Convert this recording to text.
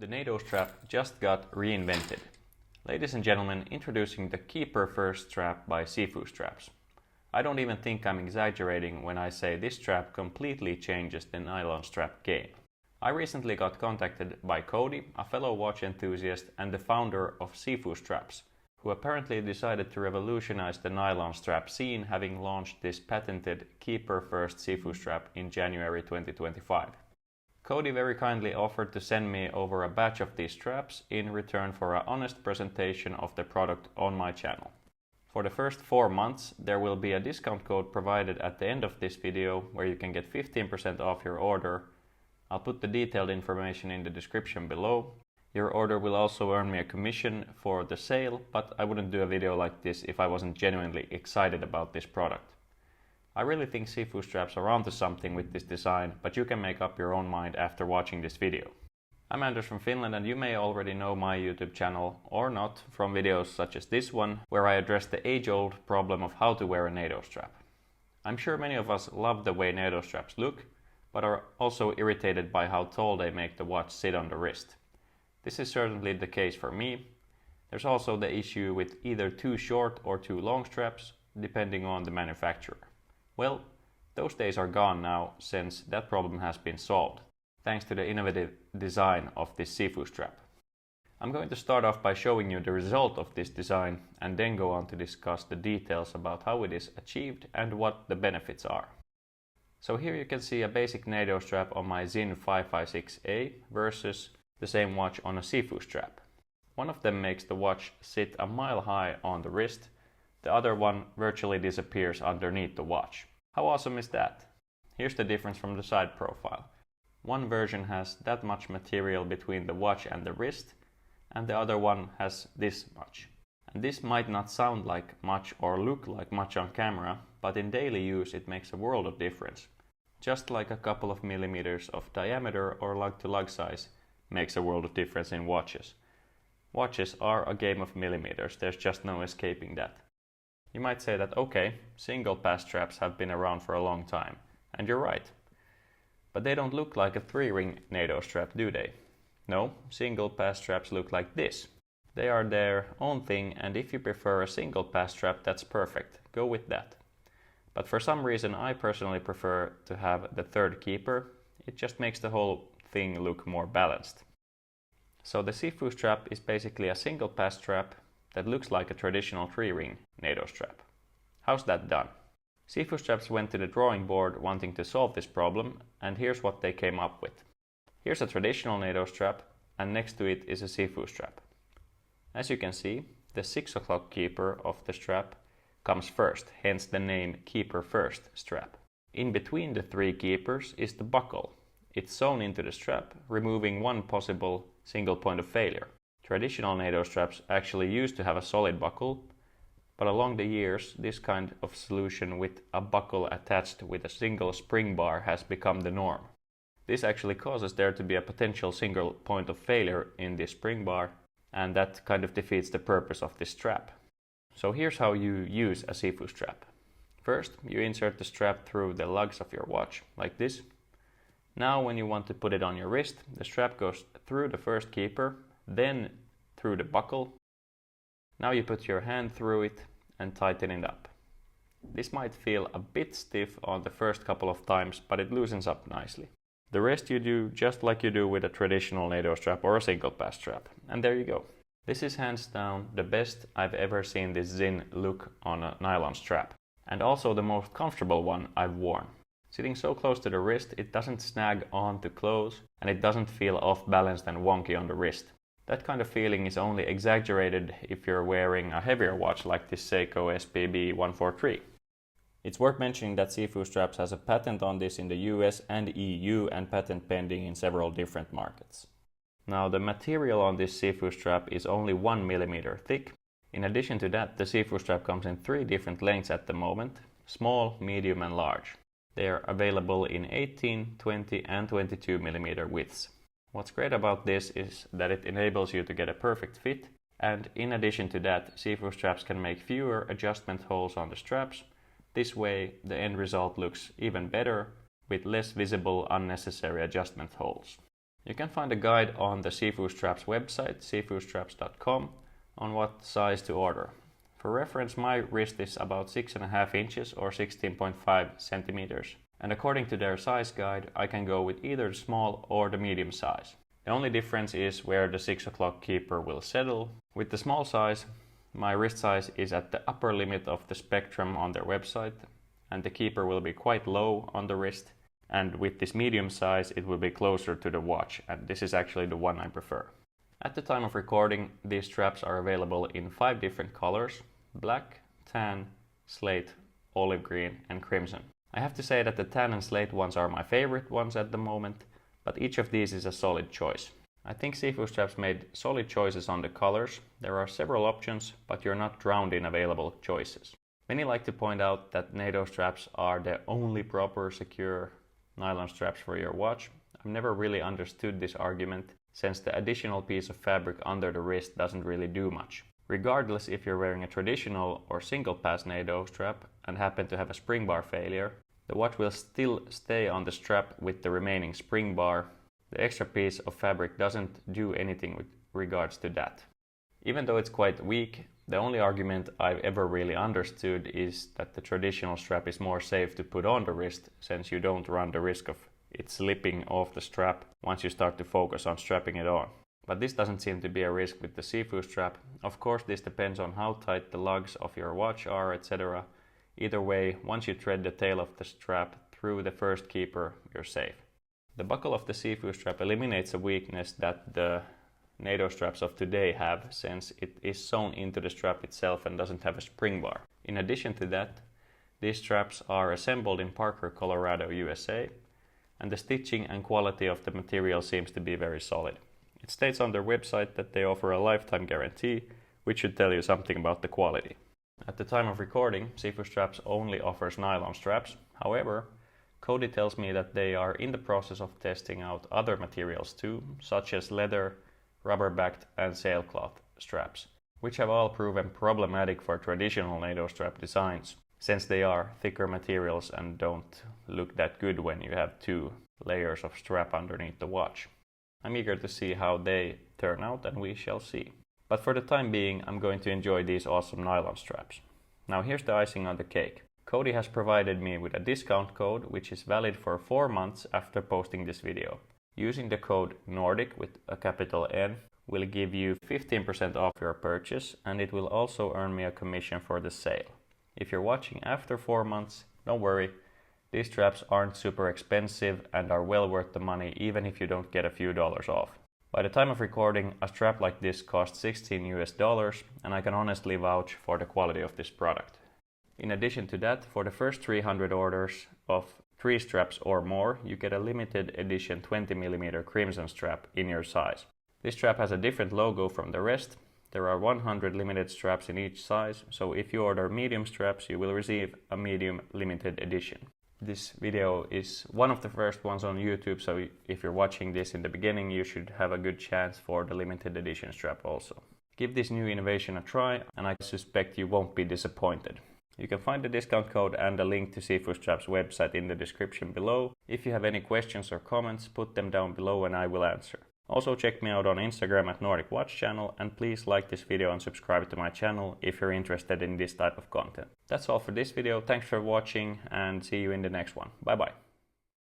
The Nato Strap just got reinvented. Ladies and gentlemen, introducing the Keeper First strap by Sifu Straps. I don't even think I'm exaggerating when I say this strap completely changes the nylon strap game. I recently got contacted by Cody, a fellow watch enthusiast and the founder of Sifu Straps, who apparently decided to revolutionize the nylon strap scene, having launched this patented Keeper First Sifu Strap in January 2025. Cody very kindly offered to send me over a batch of these straps in return for an honest presentation of the product on my channel. For the first 4 months, there will be a discount code provided at the end of this video where you can get 15% off your order. I'll put the detailed information in the description below. Your order will also earn me a commission for the sale, but I wouldn't do a video like this if I wasn't genuinely excited about this product. I really think Sifu Straps are onto something with this design, but you can make up your own mind after watching this video. I'm Anders from Finland, and you may already know my YouTube channel, or not, from videos such as this one, where I address the age-old problem of how to wear a NATO strap. I'm sure many of us love the way NATO straps look, but are also irritated by how tall they make the watch sit on the wrist. This is certainly the case for me. There's also the issue with either too short or too long straps, depending on the manufacturer. Well, those days are gone now, since that problem has been solved, thanks to the innovative design of this Sifu Strap. I'm going to start off by showing you the result of this design and then go on to discuss the details about how it is achieved and what the benefits are. So here you can see a basic NATO strap on my Zin 556A versus the same watch on a Sifu Strap. One of them makes the watch sit a mile high on the wrist. The other one virtually disappears underneath the watch. How awesome is that? Here's the difference from the side profile. One version has that much material between the watch and the wrist, and the other one has this much. And this might not sound like much or look like much on camera, but in daily use it makes a world of difference. Just like a couple of millimeters of diameter or lug-to-lug size makes a world of difference in watches. Watches are a game of millimeters, there's just no escaping that. You might say that, okay, single pass straps have been around for a long time, and you're right. But they don't look like a 3-ring NATO strap, do they? No, single pass straps look like this. They are their own thing, and if you prefer a single pass strap, that's perfect, go with that. But for some reason I personally prefer to have the third keeper. It just makes the whole thing look more balanced. So the Sifu Strap is basically a single pass strap that looks like a traditional 3-ring NATO strap. How's that done? Sifu Straps went to the drawing board wanting to solve this problem, and here's what they came up with. Here's a traditional NATO strap, and next to it is a Sifu Strap. As you can see, the 6 o'clock keeper of the strap comes first, hence the name Keeper First strap. In between the 3 keepers is the buckle. It's sewn into the strap, removing one possible single point of failure. Traditional NATO straps actually used to have a solid buckle, but along the years this kind of solution with a buckle attached with a single spring bar has become the norm. This actually causes there to be a potential single point of failure in this spring bar, and that kind of defeats the purpose of this strap. So here's how you use a Sifu Strap. First, you insert the strap through the lugs of your watch, like this. Now when you want to put it on your wrist, the strap goes through the first keeper, then through the buckle. Now you put your hand through it and tighten it up. This might feel a bit stiff on the first couple of times, but it loosens up nicely. The rest you do just like you do with a traditional NATO strap or a single pass strap. And there you go. This is hands down the best I've ever seen this Zin look on a nylon strap. And also the most comfortable one I've worn. Sitting so close to the wrist, it doesn't snag onto clothes and it doesn't feel off balanced and wonky on the wrist. That kind of feeling is only exaggerated if you're wearing a heavier watch like this Seiko SPB 143. It's worth mentioning that Sifu Straps has a patent on this in the US and EU and patent pending in several different markets. Now the material on this Sifu Strap is only 1 millimeter thick. In addition to that, the Sifu Strap comes in 3 different lengths at the moment: small, medium and large. They are available in 18, 20 and 22 millimeter widths. What's great about this is that it enables you to get a perfect fit, and in addition to that, Sifu Straps can make fewer adjustment holes on the straps. This way the end result looks even better with less visible unnecessary adjustment holes. You can find a guide on the Sifu Straps website, sifustraps.com, on what size to order. For reference, my wrist is about 6.5 inches or 16.5 centimeters. And according to their size guide, I can go with either the small or the medium size. The only difference is where the 6 o'clock keeper will settle. With the small size, my wrist size is at the upper limit of the spectrum on their website, and the keeper will be quite low on the wrist. And with this medium size, it will be closer to the watch, and this is actually the one I prefer. At the time of recording, these straps are available in 5 different colors: black, tan, slate, olive green, and crimson. I have to say that the tan and slate ones are my favorite ones at the moment, but each of these is a solid choice. I think Sifu Straps made solid choices on the colors. There are several options, but you're not drowned in available choices. Many like to point out that Nato straps are the only proper secure nylon straps for your watch. I've never really understood this argument, since the additional piece of fabric under the wrist doesn't really do much. Regardless if you're wearing a traditional or single pass Nato strap and happen to have a spring bar failure, the watch will still stay on the strap with the remaining spring bar. The extra piece of fabric doesn't do anything with regards to that. Even though it's quite weak, the only argument I've ever really understood is that the traditional strap is more safe to put on the wrist, since you don't run the risk of it slipping off the strap once you start to focus on strapping it on. But this doesn't seem to be a risk with the Sifu strap. Of course, this depends on how tight the lugs of your watch are, etc. Either way, once you thread the tail of the strap through the first keeper, you're safe. The buckle of the Sifu strap eliminates a weakness that the Nato straps of today have, since it is sewn into the strap itself and doesn't have a spring bar. In addition to that, these straps are assembled in Parker, Colorado, USA, and the stitching and quality of the material seems to be very solid. It states on their website that they offer a lifetime guarantee, which should tell you something about the quality. At the time of recording, Sifu Straps only offers nylon straps. However, Cody tells me that they are in the process of testing out other materials too, such as leather, rubber-backed and sailcloth straps, which have all proven problematic for traditional Nato strap designs, since they are thicker materials and don't look that good when you have 2 layers of strap underneath the watch. I'm eager to see how they turn out, and we shall see. But for the time being, I'm going to enjoy these awesome nylon straps. Now here's the icing on the cake. Cody has provided me with a discount code which is valid for 4 months after posting this video. Using the code NORDIC with a capital N will give you 15% off your purchase, and it will also earn me a commission for the sale. If you're watching after 4 months, don't worry, these straps aren't super expensive and are well worth the money even if you don't get a few dollars off. By the time of recording, a strap like this costs $16 US, and I can honestly vouch for the quality of this product. In addition to that, for the first 300 orders of 3 straps or more, you get a limited edition 20mm crimson strap in your size. This strap has a different logo from the rest. There are 100 limited straps in each size, so if you order medium straps, you will receive a medium limited edition. This video is one of the first ones on YouTube, so if you're watching this in the beginning, you should have a good chance for the limited edition strap also. Give this new innovation a try, and I suspect you won't be disappointed. You can find the discount code and a link to Sifu Straps website in the description below. If you have any questions or comments, put them down below and I will answer. Also check me out on Instagram at Nordic Watch Channel, and please like this video and subscribe to my channel if you're interested in this type of content. That's all for this video. Thanks for watching and see you in the next one. Bye bye.